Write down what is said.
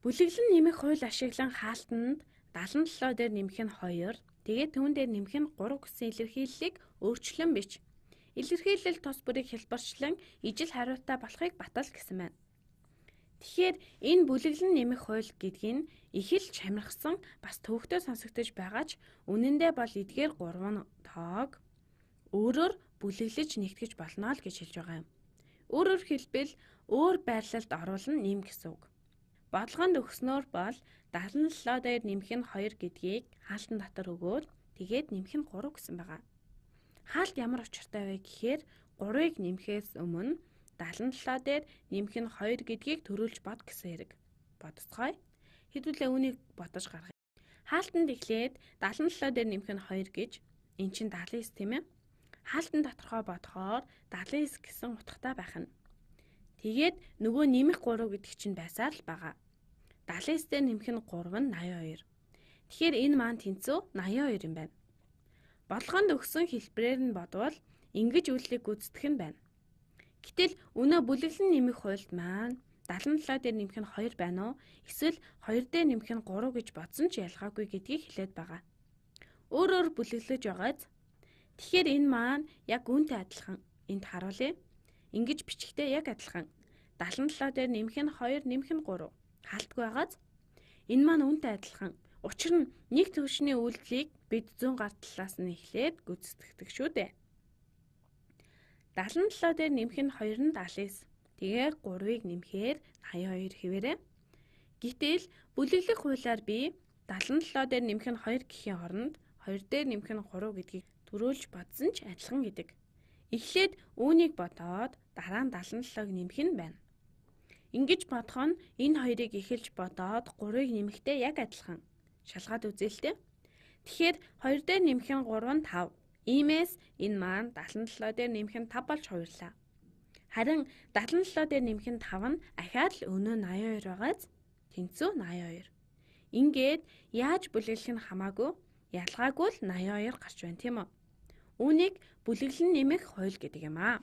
Бүлэглэн нэмэх хууль ашиглан хаалтанд 77 дээр нэмэх нь 2, тэгээд түүн дээр нэмэх нь 3 гэсэн илэрхийллийг өөрчлөн бич. Илэрхийлэл тус бүрийг хэлбэрчлэн ижил хариутай болохыг батал гэсэн байна. Тэгэхээр энэ бүлэглэн нэмэх хууль гэдг нь их л чамирхсан бас төвөгтэй сонсогдож байгаа ч үнэндээ бол эдгээр 3 тоог өөрөөр бүлэглэж нэгтгэж болно л гэж хэлж байгаа юм. Өөрөөр хэлбэл өөр байрлалд оруулна нэм гэсэн үг. Бодлогонд өгснөөр бол 77 дээр нэмэх нь 2 гэдгийг хаалтан дотор өгөөд тэгээд нэмэх нь 3 гэсэн байгаа. Хаалт ямар учиртай вэ гэхээр 3-ыг нэмэхээс өмнө 77 дээр нэмэх нь 2 гэдгийг төрүүлж бод гэсэн хэрэг. Бодцгоё. Хэдүүлээ үүнийг бодож гаргая. Хаалтанд эхлээд 77 дээр нэмэх нь 2 гэж эн чинь 79 тийм ээ. Хаалтан доторхоо бодохоор 79 гэсэн утгатай байх нь. Тэгээд нөгөө нэмэх 3 гэдэг чинь байсаар л байгаа. 79 дээр нэмэх нь 3 нь 82. Тэгэхээр энэ маань тэнцүү 82 юм байна. Бодлогонд өгсөн хэлбэрээр нь бодвол ингэж үйлдэлийг гүйцэтгэх нь байна. Гэтэл өнөө бүлэглэн нэмэх хуульд маань 77 дээр нэмэх нь 2 байна уу? Эсвэл 2 дээр нэмэх нь 3 гэж бодсон ч ялгаагүй гэдгийг хэлээд байгаа. Өөрөөр бүлэглэж байгааз. Тэгэхээр энэ маань яг үүнтэй адилхан. Энд харуулъя. Ингэж бичгтээ яг адилхан. 77 дээр нэмэх нь 2, нэмэх нь 3. Хаалтгүй байгааз. Энэ маань үүнтэй адилхан. Учир нь нэг төвшний үйлдэлийг бид 100 гарт талаас нь эхлээд гүйцэтгэдэг шүү дээ. 77 дээр нэмэх нь 2 нь 79. Тэгээд 3-ыг нэмэхээр 82 хэвээрээ. Гэтэл бүлэглэх хуулиар би 77 дээр нэмэх нь 2 гэхийн оронд 2 дээр нэмэх нь 3 гэдгийг төрүүлж бодсон ч адилхан гэдэг. Эхлээд үүнийг бодоод дараа нь 77-г нэмэх нь байна. Ингэж бодох нь энэ хоёрыг эхэлж бодоод 3-ыг нэмэхтэй яг адилхан. Шалгаад үзье л дээ. Тэгэхээр 2 дээр нэмэх нь 3 нь 5. Иймээс энэ маань 77 дээр нэмэх нь 5 болж хувирлаа. Харин 77 дээр нэмэх нь 5 нь ахаад л өнөө 82 байгааз тэнцүү 82. Ингээд яаж бүлэглэх нь хамаагүй, ялгаагүй л 82 гарч байна тийм үү? Үүнийг бүлэглэн нэмэх хууль гэдэг юм аа.